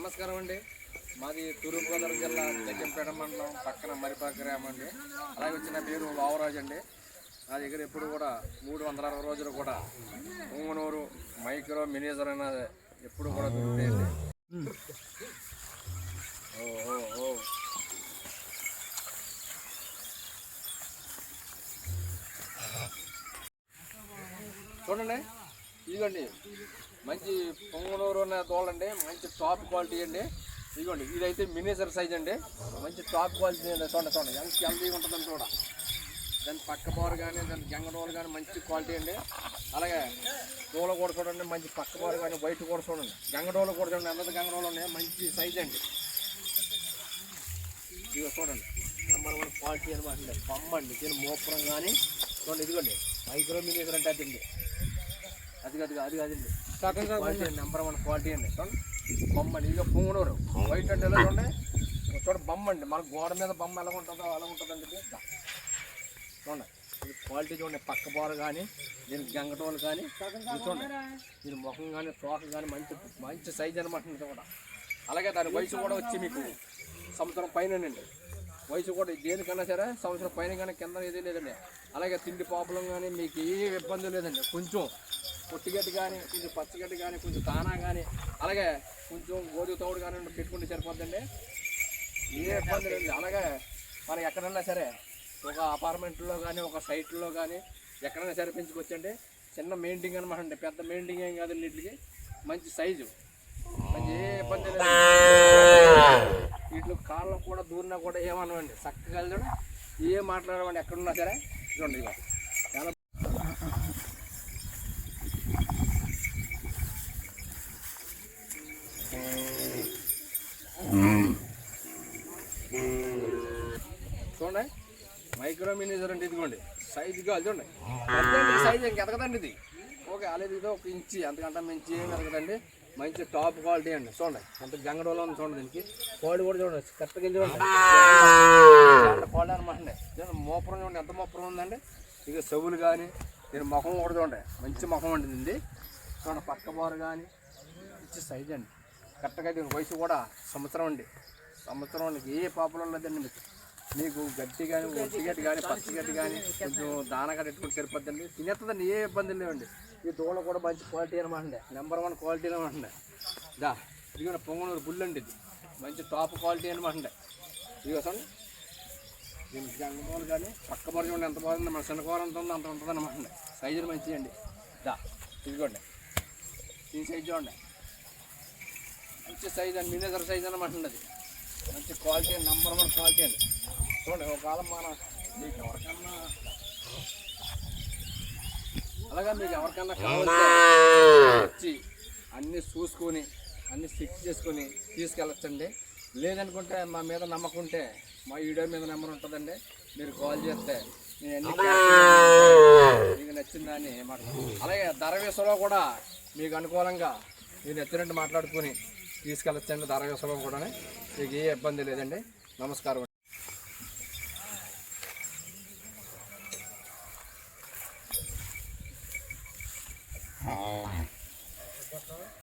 నమస్కారం అండి. మాది తూర్పుగోదావరి జిల్లా జగ్గంపేట మండలం పక్కన మరిపాక గ్రామం అండి. అలాగే వచ్చిన పేరు వావరాజు అండి. నా దగ్గర ఎప్పుడు కూడా 360 రోజులు కూడా పొంగనూరు మైక్రో మినిజర్ అనేది ఎప్పుడు కూడా దొరుకుతాయండి. చూడండి, ఇదిగోండి మంచి పొంగనూరు అనే దోళ్ళండి, మంచి టాప్ క్వాలిటీ అండి. ఇదిగోండి ఇదైతే మినిజర్ సైజ్ అండి, మంచి టాప్ క్వాలిటీ అండి. చూడండి ఎంత హెల్తీగా ఉంటుందని చూడ. దాని పక్క బోరు కానీ దాని గంగడోలు కానీ మంచి క్వాలిటీ అండి. అలాగే దోల కూడా చూడండి, మంచి పక్క బోరు కానీ వైట్ కూడా చూడండి, గంగడోలు కూడా చూడండి, ఎంత గంగడోలు ఉన్నాయి, మంచి సైజ్ అండి. ఇదిగో చూడండి నెంబర్ 1 క్వాలిటీ అనమాట. పంబండి దీని మోపురం కానీ చూడండి. ఇదిగోండి మైక్రో మినిజర్ అంటే అదండి, అది అదండి క్వాలిటీ నెంబర్ 1 క్వాలిటీ అండి. చూడండి బొమ్మండి. ఇదిగో పొంగనూరు వైట్ అంటే ఎలా చూడండి, చూడండి బొమ్మండి. మన గోడ మీద బొమ్మ ఎలా ఉంటుందో అలా ఉంటుందండి. చూడండి ఇది క్వాలిటీ చూడండి, పక్క బోర కానీ దీనికి గంగటోలు కానీ చూడండి, దీని ముఖం కానీ తోక కానీ మంచి సైజ్ అనమాట కూడా. అలాగే దాని వయసు కూడా వచ్చి మీకు సంవత్సరం పైనండి. వయసు కూడా దేనికన్నా సరే సంవత్సరం పైన కానీ కింద ఏదీ లేదండి. అలాగే తిండి పాపులం కానీ మీకు ఏ ఇబ్బంది లేదండి. కొంచెం పొట్టిగడ్డి కానీ కొంచెం పచ్చిగడ్డి కానీ కొంచెం దానా కానీ అలాగే కొంచెం గోధుమ తోడు కానీ పెట్టుకుంటే సరిపోద్దండి, ఏ ఇబ్బంది లేదు. అలాగే మనం ఎక్కడన్నా సరే ఒక అపార్ట్మెంట్లో కానీ ఒక సైట్లో కానీ ఎక్కడైనా సరే పెంచుకొచ్చండి. చిన్న మెయింటింగ్ అనమాట అండి, పెద్ద మెయింటింగ్ ఏం కాదండి. వీటికి మంచి సైజు, మంచి ఏ ఇబ్బంది లేదు. వీటిలో కాళ్ళు కూడా దూరినా కూడా ఏమనవండి, చక్కగా చూడండి, ఏం మాట్లాడమండి. ఎక్కడున్నా సరే చూడండి ఇక చాలా చూడండి మైక్రో మినిజర్ అంటే ఇదిగోండి సైజు కాదు చూడండి. సైజ్ ఇంకెదగదండి ఇది. ఓకే అలాగే ఇది 1 ఇంచి అంతకంటే మించి ఏం ఎదగదండి. మంచి టాప్ క్వాలిటీ అండి. చూడండి ఎంత గంగడోలో ఉంది చూడండి. దీనికి కోడి కూడా చూడండి కరెక్ట్గా చూడండి, కోడి అనమాట అండి. చూడండి మోపురం చూడండి, ఎంత మోపురం ఉందండి. ఇక చెవులు కానీ దీని ముఖం కూడా చూడండి, మంచి ముఖం అండి దీన్ని. చూడండి పక్క బోరు కానీ మంచి సైజ్ అండి. కరెక్ట్గా దీని వయసు కూడా సంవత్సరం అండి. ఏ పాపలో లేదండి. మీకు గడ్డి కానీ ఒట్టిగడ్డి కానీ పచ్చిగడ్డి కానీ కొంచెం దానగా పెట్టుకుని సరిపోద్దండి, తినేస్తుందండి, ఏ ఇబ్బంది లేవండి. ఈ దూడ కూడా మంచి క్వాలిటీ అనమాట అండి, నెంబర్ 1 క్వాలిటీ అనమాట అండి. ఇదిగో పొంగనూరు బుల్ అండి, ఇది మంచి టాప్ క్వాలిటీ అనమాట అండి. ఇదిగో చూడండి దీనికి గంగమూలు కానీ పక్క బొర చూడండి ఎంత బాగుంది. మన చిన్నకూర ఎంత ఉందో అంత ఉంటుంది అనమాట అండి. సైజులు మంచిగా అండి. ఇదిగోండి ఈ సైజు చూడండి, మంచి సైజ్ అండి, మినిజర్ సైజ్ అనమాట అండి. అది మంచి క్వాలిటీ అండి, నెంబర్ 1 క్వాలిటీ అండి. చూడండి ఒక కాలం మీకు ఎవరికన్నా అలాగా మీకు ఎవరికన్నా కావాల్సి వచ్చి అన్నీ చూసుకొని అన్నీ ఫిక్స్ చేసుకొని తీసుకెళ్ళచ్చండి. లేదనుకుంటే మా మీద నమ్మకం ఉంటే మా వీడియో మీద నెంబర్ ఉంటుందండి, మీరు కాల్ చేస్తే నేను అన్ని మీకు నచ్చిందని మాట్లాడు. అలాగే ధర విషయంలో కూడా మీకు అనుకూలంగా మీరు నచ్చినట్టు మాట్లాడుకొని తీసుకెళ్ళచ్చండి. ధర విషయంలో కూడా మీకు ఏ ఇబ్బంది లేదండి. నమస్కారం.